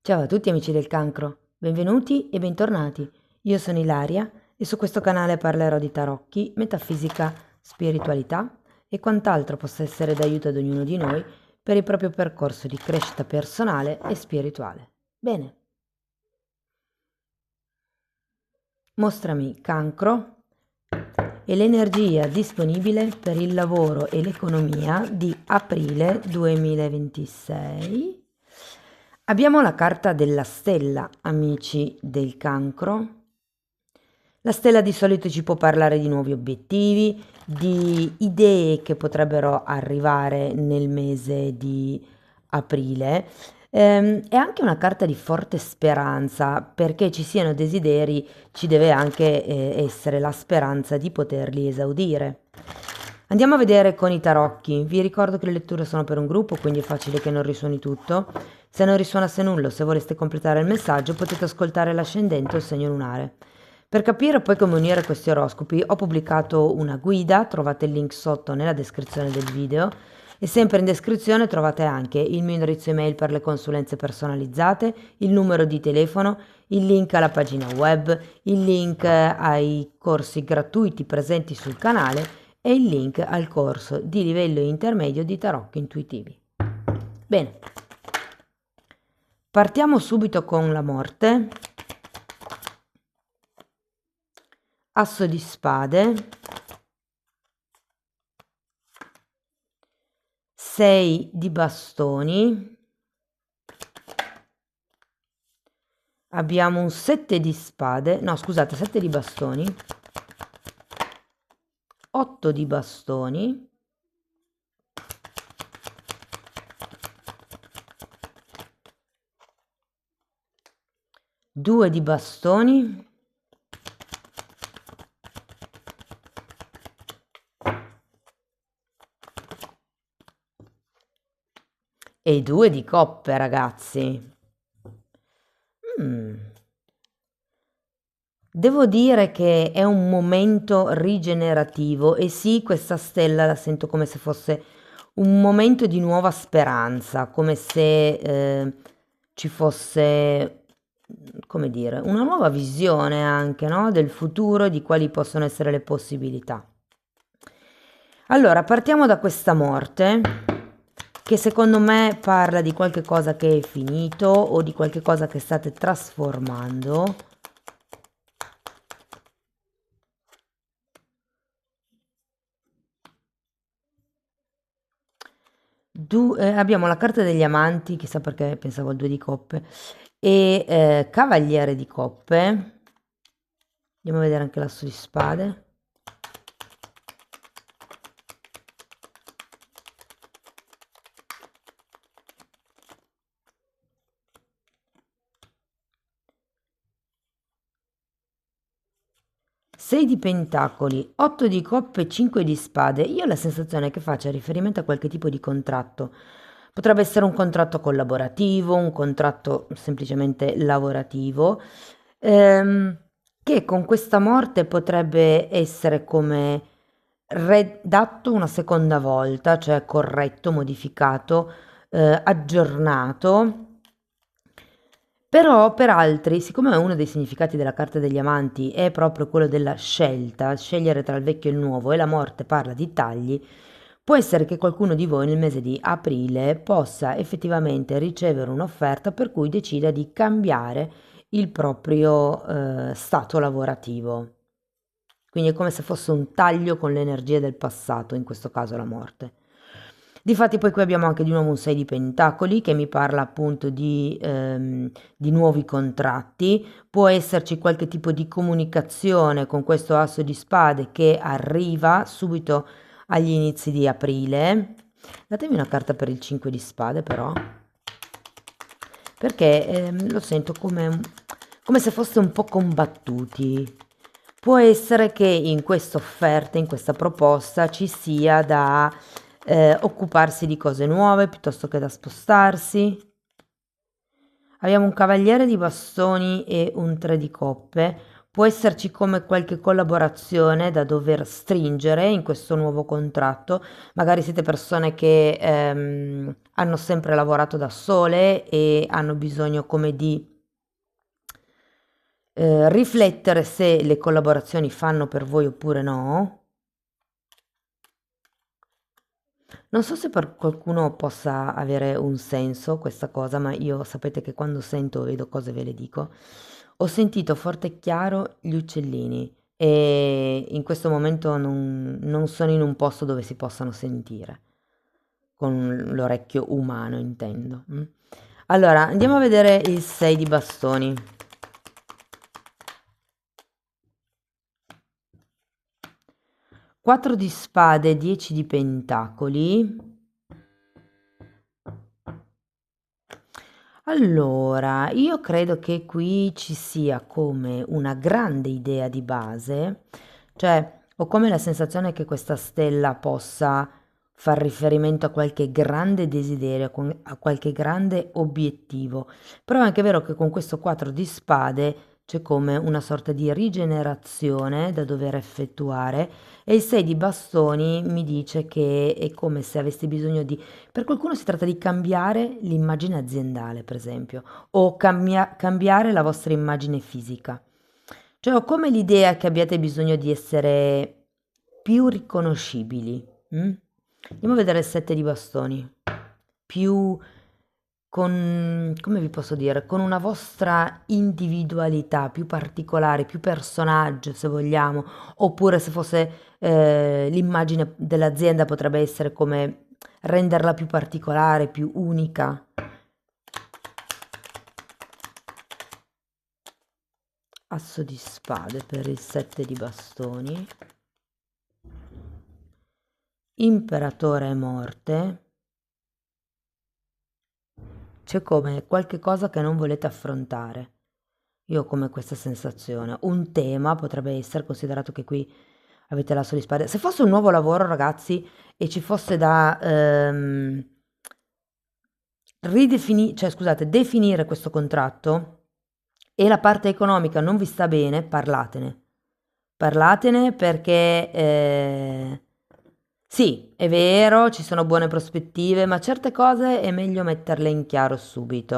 Ciao a tutti amici del cancro, benvenuti e bentornati. Io sono Ilaria e su questo canale parlerò di tarocchi, metafisica, spiritualità e quant'altro possa essere d'aiuto ad ognuno di noi per il proprio percorso di crescita personale e spirituale. Bene, mostrami cancro e l'energia disponibile per il lavoro e l'economia di aprile 2026. Abbiamo la carta della stella, amici del cancro. La stella di solito ci può parlare di nuovi obiettivi, di idee che potrebbero arrivare nel mese di aprile. È anche una carta di forte speranza, perché ci siano desideri, ci deve anche essere la speranza di poterli esaudire. Andiamo a vedere con i tarocchi. Vi ricordo che le letture sono per un gruppo, quindi è facile che non risuoni tutto. Se non risuonasse nulla o se vorreste completare il messaggio, potete ascoltare l'ascendente o il segno lunare. Per capire poi come unire questi oroscopi ho pubblicato una guida, trovate il link sotto nella descrizione del video e sempre in descrizione trovate anche il mio indirizzo email per le consulenze personalizzate, il numero di telefono, il link alla pagina web, il link ai corsi gratuiti presenti sul canale e il link al corso di livello intermedio di tarocchi intuitivi. Bene, partiamo subito con la morte. Asso di spade, 6 di bastoni, abbiamo un 7 di spade, no scusate, 7 di bastoni, 8 di bastoni, 2 di bastoni, e 2 di coppe, ragazzi. Devo dire che è un momento rigenerativo e sì, questa stella la sento come se fosse un momento di nuova speranza, come se ci fosse, come dire, una nuova visione anche, no? Del futuro e di quali possono essere le possibilità. Allora, partiamo da questa morte, che secondo me parla di qualche cosa che è finito o di qualche cosa che state trasformando. Abbiamo la carta degli amanti, chissà perché pensavo al 2 di coppe, e cavaliere di coppe. Andiamo a vedere anche l'asso di spade. 6 di pentacoli, 8 di coppe, 5 di spade. Io ho la sensazione che faccia riferimento a qualche tipo di contratto. Potrebbe essere un contratto collaborativo, un contratto semplicemente lavorativo, che con questa morte potrebbe essere come redatto una seconda volta, cioè corretto, modificato, aggiornato. Però per altri, siccome uno dei significati della carta degli amanti è proprio quello della scelta, scegliere tra il vecchio e il nuovo, e la morte parla di tagli, può essere che qualcuno di voi nel mese di aprile possa effettivamente ricevere un'offerta per cui decida di cambiare il proprio stato lavorativo. Quindi è come se fosse un taglio con le energie del passato, in questo caso la morte. Difatti poi qui abbiamo anche di nuovo un 6 di pentacoli che mi parla appunto di nuovi contratti. Può esserci qualche tipo di comunicazione con questo asso di spade che arriva subito agli inizi di aprile. Datemi una carta per il 5 di spade però, perché lo sento come se foste un po' combattuti. Può essere che in questa offerta, in questa proposta, ci sia da occuparsi di cose nuove piuttosto che da spostarsi. Abbiamo un cavaliere di bastoni e un 3 di coppe. può esserci come qualche collaborazione da dover stringere in questo nuovo contratto. Magari siete persone che hanno sempre lavorato da sole e hanno bisogno come di riflettere se le collaborazioni fanno per voi oppure no. Non so se per qualcuno possa avere un senso questa cosa, ma io sapete che quando sento o vedo cose ve le dico. Ho sentito forte e chiaro gli uccellini e in questo momento non sono in un posto dove si possano sentire, con l'orecchio umano intendo. Allora, andiamo a vedere il 6 di bastoni. 4 di spade, 10 di pentacoli. Allora, io credo che qui ci sia come una grande idea di base, cioè ho come la sensazione che questa stella possa far riferimento a qualche grande desiderio, a qualche grande obiettivo, però è anche vero che con questo 4 di spade c'è come una sorta di rigenerazione da dover effettuare e il 6 di bastoni mi dice che è come se avessi bisogno di per qualcuno si tratta di cambiare l'immagine aziendale, per esempio, o cambiare la vostra immagine fisica. Cioè, ho come l'idea che abbiate bisogno di essere più riconoscibili. Andiamo a vedere il 7 di bastoni. Più con, come vi posso dire, con una vostra individualità più particolare, più personaggio, se vogliamo, oppure se fosse l'immagine dell'azienda potrebbe essere come renderla più particolare, più unica. Asso di spade per il 7 di bastoni. Imperatore e morte. C'è come qualche cosa che non volete affrontare. Io ho come questa sensazione. Un tema potrebbe essere considerato che qui avete l'asso di spade. Se fosse un nuovo lavoro, ragazzi, e ci fosse da cioè scusate, definire questo contratto e la parte economica non vi sta bene, parlatene. Parlatene perché sì, è vero, ci sono buone prospettive, ma certe cose è meglio metterle in chiaro subito.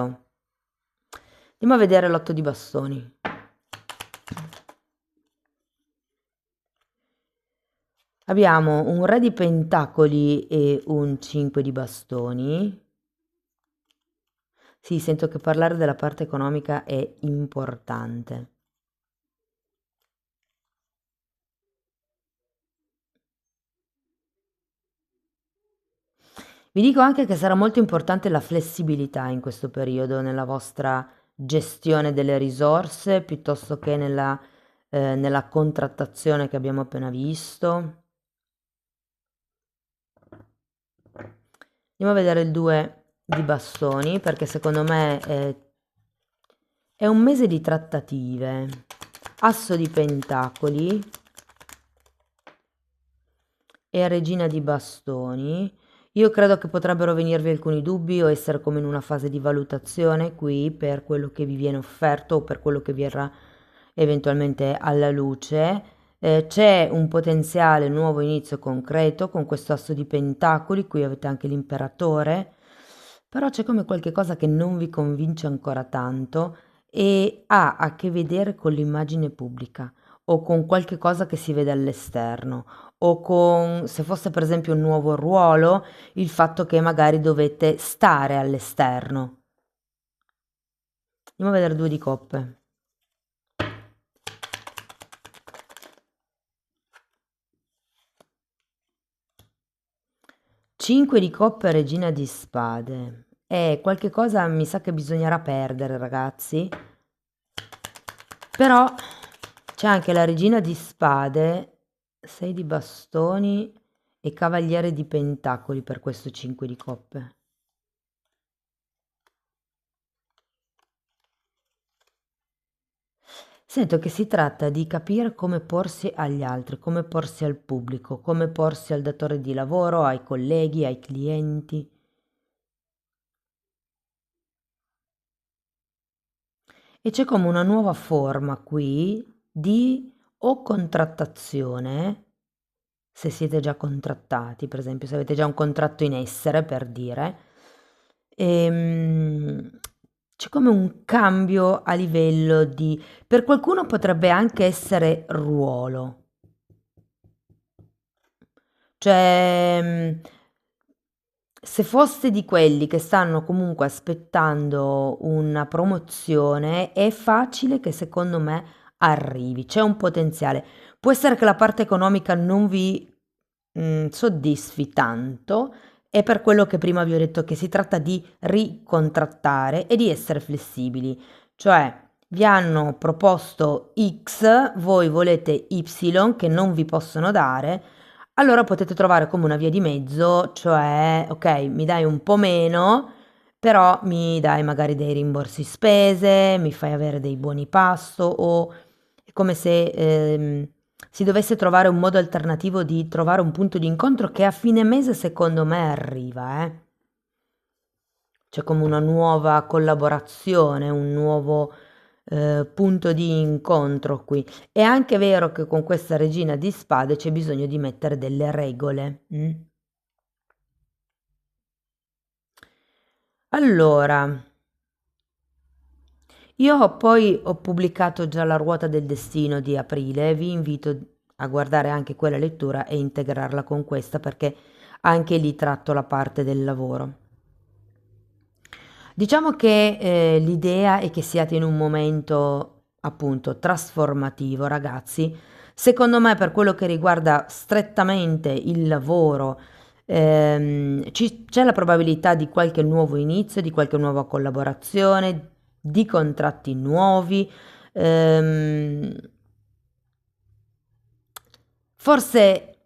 Andiamo a vedere l'otto di bastoni. Abbiamo un re di pentacoli e un 5 di bastoni. Sì, sento che parlare della parte economica è importante. Vi dico anche che sarà molto importante la flessibilità in questo periodo nella vostra gestione delle risorse piuttosto che nella contrattazione che abbiamo appena visto. Andiamo a vedere il 2 di bastoni perché secondo me è un mese di trattative. Asso di pentacoli e regina di bastoni. Io credo che potrebbero venirvi alcuni dubbi o essere come in una fase di valutazione qui per quello che vi viene offerto o per quello che verrà eventualmente alla luce. C'è un potenziale nuovo inizio concreto con questo asso di pentacoli, qui avete anche l'imperatore, però c'è come qualche cosa che non vi convince ancora tanto e ha a che vedere con l'immagine pubblica o con qualche cosa che si vede all'esterno o con, se fosse per esempio un nuovo ruolo, il fatto che magari dovete stare all'esterno. Andiamo a vedere due di coppe. Cinque di coppe, regina di spade. Qualche cosa mi sa che bisognerà perdere, ragazzi. Però c'è anche la regina di spade, 6 di bastoni e cavaliere di pentacoli per questo 5 di coppe. Sento che si tratta di capire come porsi agli altri, come porsi al pubblico, come porsi al datore di lavoro, ai colleghi, ai clienti. E c'è come una nuova forma qui di o contrattazione, se siete già contrattati, per esempio, se avete già un contratto in essere, per dire, c'è come un cambio a livello di... Per qualcuno potrebbe anche essere ruolo. Cioè, se foste di quelli che stanno comunque aspettando una promozione, è facile che secondo me arrivi, c'è un potenziale. Può essere che la parte economica non vi soddisfi tanto, è per quello che prima vi ho detto che si tratta di ricontrattare e di essere flessibili, cioè vi hanno proposto X, voi volete Y che non vi possono dare, allora potete trovare come una via di mezzo, cioè, ok, mi dai un po' meno, però mi dai magari dei rimborsi spese, mi fai avere dei buoni pasto o è come se si dovesse trovare un modo alternativo di trovare un punto di incontro che a fine mese secondo me arriva, eh. C'è come una nuova collaborazione, un nuovo punto di incontro qui. È anche vero che con questa regina di spade c'è bisogno di mettere delle regole. Allora, io poi ho pubblicato già La ruota del destino di aprile, vi invito a guardare anche quella lettura e integrarla con questa perché anche lì tratto la parte del lavoro. Diciamo che l'idea è che siate in un momento appunto trasformativo, ragazzi. Secondo me, per quello che riguarda strettamente il lavoro, c'è la probabilità di qualche nuovo inizio, di qualche nuova collaborazione, di contratti nuovi. ehm, Forse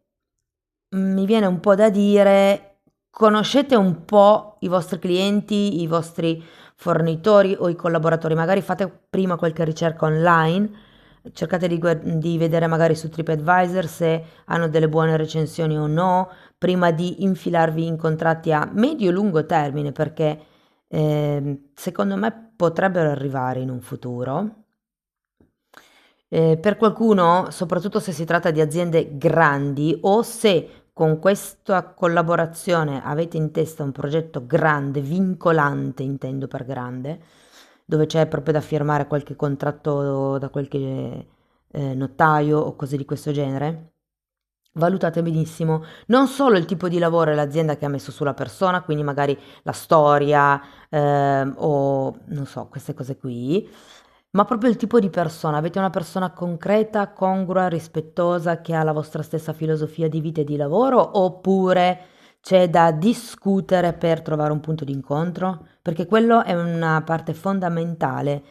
mi viene un po' da dire, conoscete un po' i vostri clienti, i vostri fornitori o i collaboratori, magari fate prima qualche ricerca online, cercate di vedere magari su TripAdvisor se hanno delle buone recensioni o no, prima di infilarvi in contratti a medio-lungo termine, perché secondo me potrebbero arrivare in un futuro. Per qualcuno, soprattutto se si tratta di aziende grandi o se con questa collaborazione avete in testa un progetto grande, vincolante, intendo per grande, dove c'è proprio da firmare qualche contratto da qualche notaio o cose di questo genere, valutate benissimo non solo il tipo di lavoro e l'azienda che ha messo su la persona, quindi magari la storia o non so, queste cose qui, ma proprio il tipo di persona. Avete una persona concreta, congrua, rispettosa, che ha la vostra stessa filosofia di vita e di lavoro, oppure c'è da discutere per trovare un punto di incontro? Perché quello è una parte fondamentale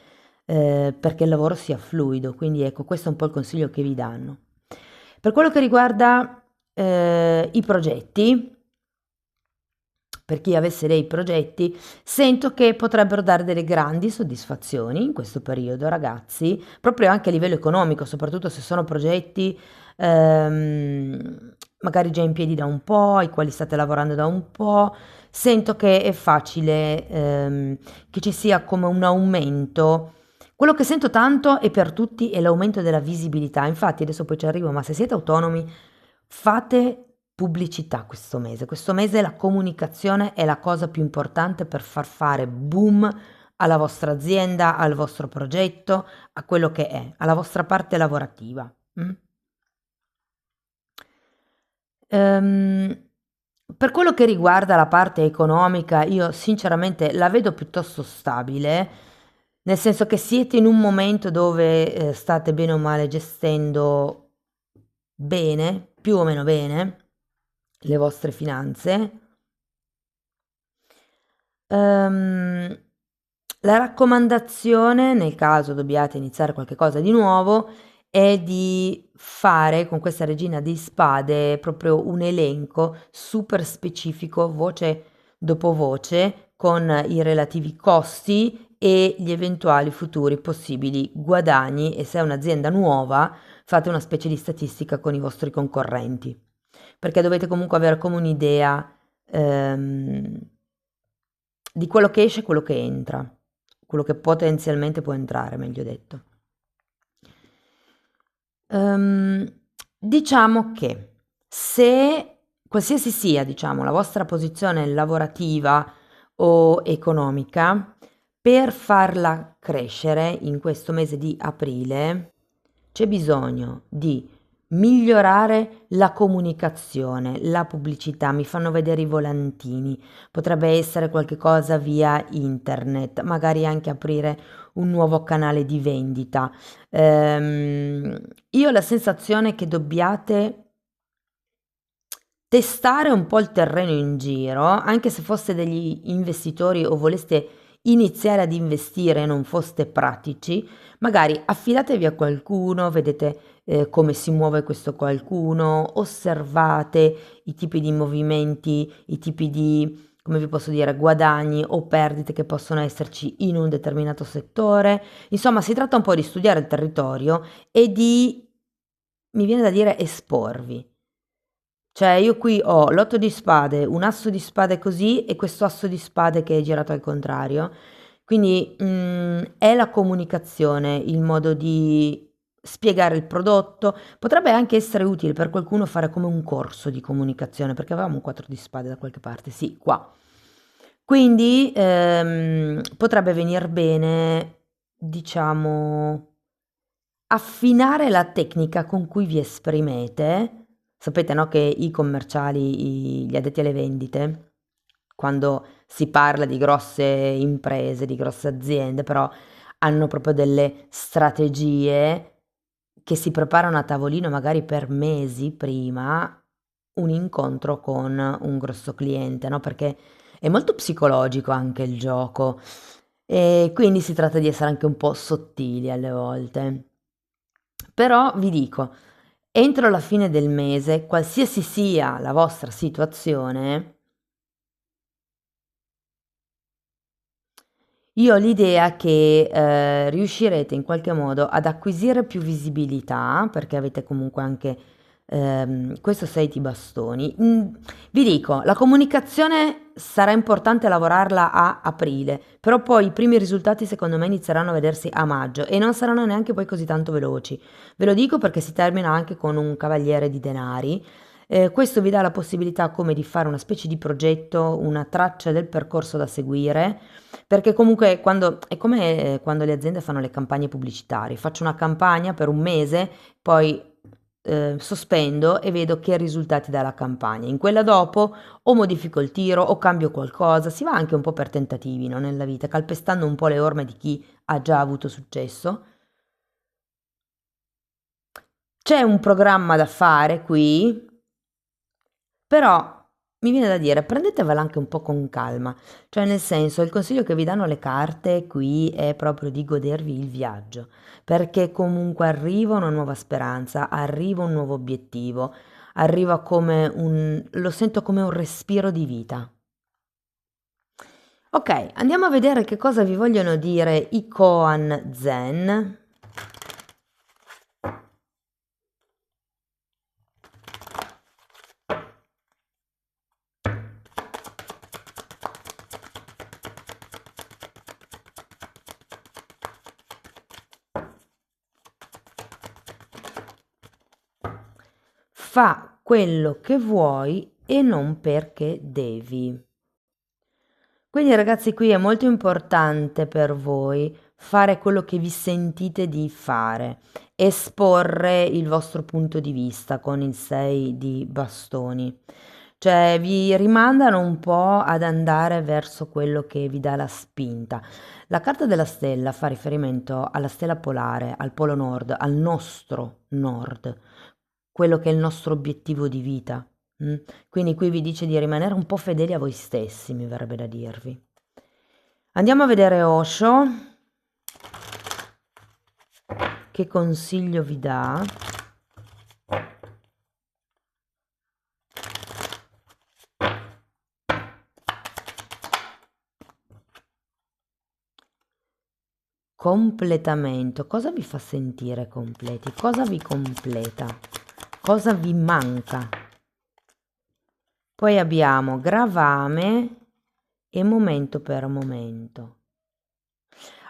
perché il lavoro sia fluido. Quindi ecco, questo è un po' il consiglio che vi danno. Per quello che riguarda i progetti, per chi avesse dei progetti, sento che potrebbero dare delle grandi soddisfazioni in questo periodo, ragazzi, proprio anche a livello economico, soprattutto se sono progetti magari già in piedi da un po', ai quali state lavorando da un po'. Sento che è facile che ci sia come un aumento. Quello che sento tanto e per tutti è l'aumento della visibilità. Infatti, adesso poi ci arrivo, ma se siete autonomi, fate pubblicità questo mese. Questo mese la comunicazione è la cosa più importante per far fare boom alla vostra azienda, al vostro progetto, a quello che è, alla vostra parte lavorativa. Ehm, per quello che riguarda la parte economica, io sinceramente la vedo piuttosto stabile, nel senso che siete in un momento dove state bene o male gestendo bene, più o meno bene, le vostre finanze. Ehm, la raccomandazione, nel caso dobbiate iniziare qualche cosa di nuovo, è di fare con questa regina di spade proprio un elenco super specifico, voce dopo voce, con i relativi costi e gli eventuali futuri possibili guadagni e se è un'azienda nuova fate una specie di statistica con i vostri concorrenti, perché dovete comunque avere come un'idea ehm, di quello che esce e quello che entra, quello che potenzialmente può entrare, meglio detto. Ehm, diciamo che se qualsiasi sia, diciamo, la vostra posizione lavorativa o economica, per farla crescere in questo mese di aprile c'è bisogno di migliorare la comunicazione, la pubblicità, mi fanno vedere i volantini, potrebbe essere qualche cosa via internet, magari anche aprire un nuovo canale di vendita. Io ho la sensazione che dobbiate testare un po' il terreno in giro, anche se foste degli investitori o voleste iniziare ad investire e non foste pratici, magari affidatevi a qualcuno, vedete come si muove questo qualcuno, osservate i tipi di movimenti, i tipi di, come vi posso dire, guadagni o perdite che possono esserci in un determinato settore. Insomma, si tratta un po' di studiare il territorio e di, mi viene da dire, esporvi. Cioè io qui ho l'otto di spade, un asso di spade così e questo asso di spade che è girato al contrario. Quindi è la comunicazione, il modo di spiegare il prodotto. Potrebbe anche essere utile per qualcuno fare come un corso di comunicazione, perché avevamo un 4 di spade da qualche parte, sì, qua. Quindi potrebbe venir bene, diciamo, affinare la tecnica con cui vi esprimete. Sapete, no, che i commerciali, gli addetti alle vendite, quando si parla di grosse imprese, di grosse aziende, però hanno proprio delle strategie che si preparano a tavolino magari per mesi prima un incontro con un grosso cliente, no? Perché è molto psicologico anche il gioco e quindi si tratta di essere anche un po' sottili alle volte. Però vi dico, entro la fine del mese, qualsiasi sia la vostra situazione, io ho l'idea che riuscirete in qualche modo ad acquisire più visibilità, perché avete comunque anche questo 6 di bastoni. Vi dico, la comunicazione sarà importante lavorarla a aprile, però poi i primi risultati secondo me inizieranno a vedersi a maggio e non saranno neanche poi così tanto veloci. Ve lo dico perché si termina anche con un cavaliere di denari. Questo vi dà la possibilità come di fare una specie di progetto, una traccia del percorso da seguire, perché comunque quando, è come quando le aziende fanno le campagne pubblicitarie, faccio una campagna per un mese, poi sospendo e vedo che risultati dà la campagna. In quella dopo o modifico il tiro o cambio qualcosa, si va anche un po' per tentativi, no, nella vita, calpestando un po' le orme di chi ha già avuto successo. C'è un programma da fare qui, però mi viene da dire, prendetevela anche un po' con calma, cioè nel senso il consiglio che vi danno le carte qui è proprio di godervi il viaggio, perché comunque arriva una nuova speranza, arriva un nuovo obiettivo, arriva come un, lo sento come un respiro di vita. Ok, andiamo a vedere che cosa vi vogliono dire i Koan Zen. Fa quello che vuoi e non perché devi. Quindi ragazzi qui è molto importante per voi fare quello che vi sentite di fare, esporre il vostro punto di vista con il 6 di bastoni. Cioè vi rimandano un po' ad andare verso quello che vi dà la spinta. La carta della stella fa riferimento alla stella polare, al polo nord, al nostro nord, quello che è il nostro obiettivo di vita. Mm? Quindi qui vi dice di rimanere un po' fedeli a voi stessi, mi verrebbe da dirvi. Andiamo a vedere Osho, che consiglio vi dà. Completamento. Cosa vi fa sentire completi? Cosa vi completa? Cosa vi manca? Poi abbiamo gravame e momento per momento.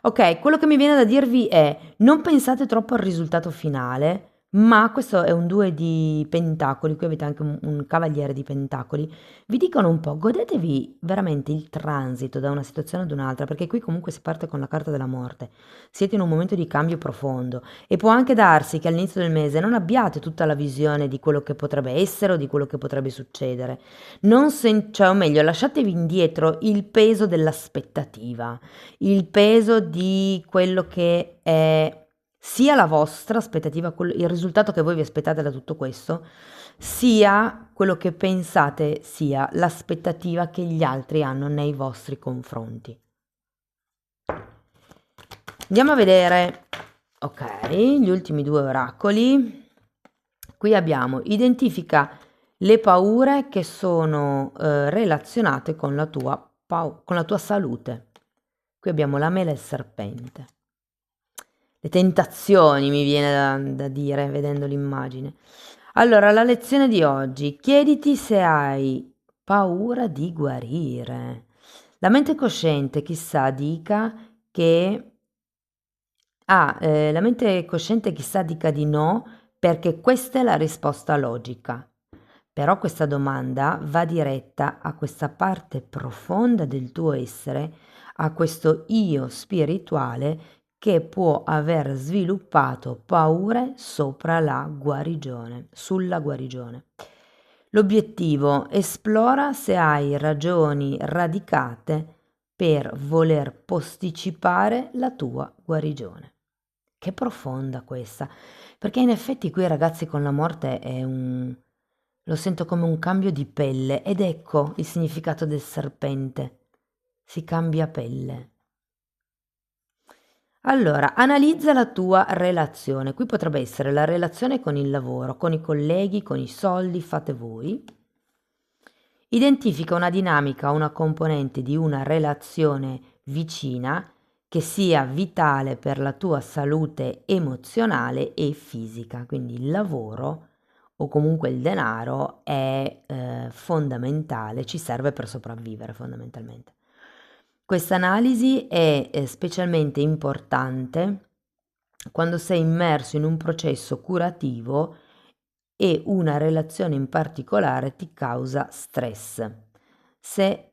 Ok, quello che mi viene da dirvi è non pensate troppo al risultato finale, ma questo è un 2 di pentacoli, qui avete anche un cavaliere di pentacoli. Vi dicono un po', godetevi veramente il transito da una situazione ad un'altra, perché qui comunque si parte con la carta della morte. Siete in un momento di cambio profondo e può anche darsi che all'inizio del mese non abbiate tutta la visione di quello che potrebbe essere o di quello che potrebbe succedere. Non cioè, o meglio, lasciatevi indietro il peso dell'aspettativa, il peso di quello che è sia la vostra aspettativa, il risultato che voi vi aspettate da tutto questo, sia quello che pensate sia l'aspettativa che gli altri hanno nei vostri confronti. Andiamo a vedere, ok, gli ultimi due oracoli. Qui abbiamo identifica le paure che sono relazionate con la tua salute. Qui abbiamo la mela e il serpente. Le tentazioni mi viene da dire vedendo l'immagine. Allora, la lezione di oggi, chiediti se hai paura di guarire. La mente cosciente, chissà, dica che... la mente cosciente chissà dica di no, perché questa è la risposta logica. Però questa domanda va diretta a questa parte profonda del tuo essere, a questo io spirituale che può aver sviluppato paure sopra la guarigione, sulla guarigione. L'obiettivo: esplora se hai ragioni radicate per voler posticipare la tua guarigione. Che profonda questa, perché in effetti qui ragazzi con la morte è lo sento come un cambio di pelle ed ecco il significato del serpente, si cambia pelle. Allora, analizza la tua relazione. Qui potrebbe essere la relazione con il lavoro, con i colleghi, con i soldi, fate voi. Identifica una dinamica, una componente di una relazione vicina che sia vitale per la tua salute emozionale e fisica. Quindi il lavoro o comunque il denaro è fondamentale, ci serve per sopravvivere fondamentalmente. Questa analisi è specialmente importante quando sei immerso in un processo curativo e una relazione in particolare ti causa stress. Se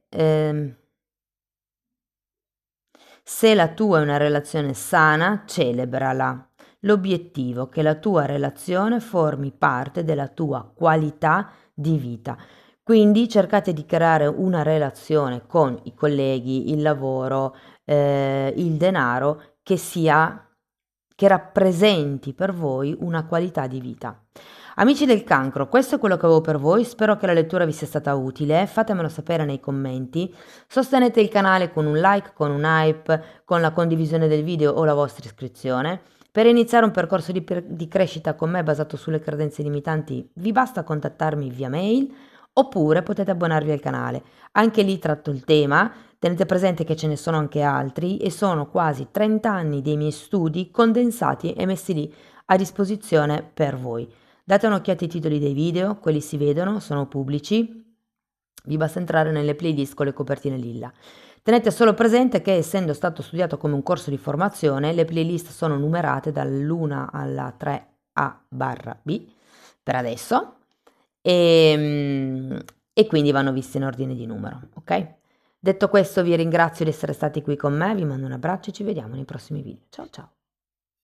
la tua è una relazione sana, celebrala. L'obiettivo è che la tua relazione formi parte della tua qualità di vita. Quindi cercate di creare una relazione con i colleghi, il lavoro, il denaro che rappresenti per voi una qualità di vita. Amici del cancro, questo è quello che avevo per voi, spero che la lettura vi sia stata utile, fatemelo sapere nei commenti, sostenete il canale con un like, con un hype, con la condivisione del video o la vostra iscrizione. Per iniziare un percorso di crescita con me basato sulle credenze limitanti vi basta contattarmi via mail oppure potete abbonarvi al canale. Anche lì tratto il tema, tenete presente che ce ne sono anche altri e sono quasi 30 anni dei miei studi condensati e messi lì a disposizione per voi. Date un'occhiata ai titoli dei video, quelli si vedono, sono pubblici, vi basta entrare nelle playlist con le copertine lilla. Tenete solo presente che essendo stato studiato come un corso di formazione, le playlist sono numerate dall'1 alla 3A/B per adesso e quindi vanno viste in ordine di numero, ok? Detto questo vi ringrazio di essere stati qui con me, vi mando un abbraccio e ci vediamo nei prossimi video. Ciao ciao!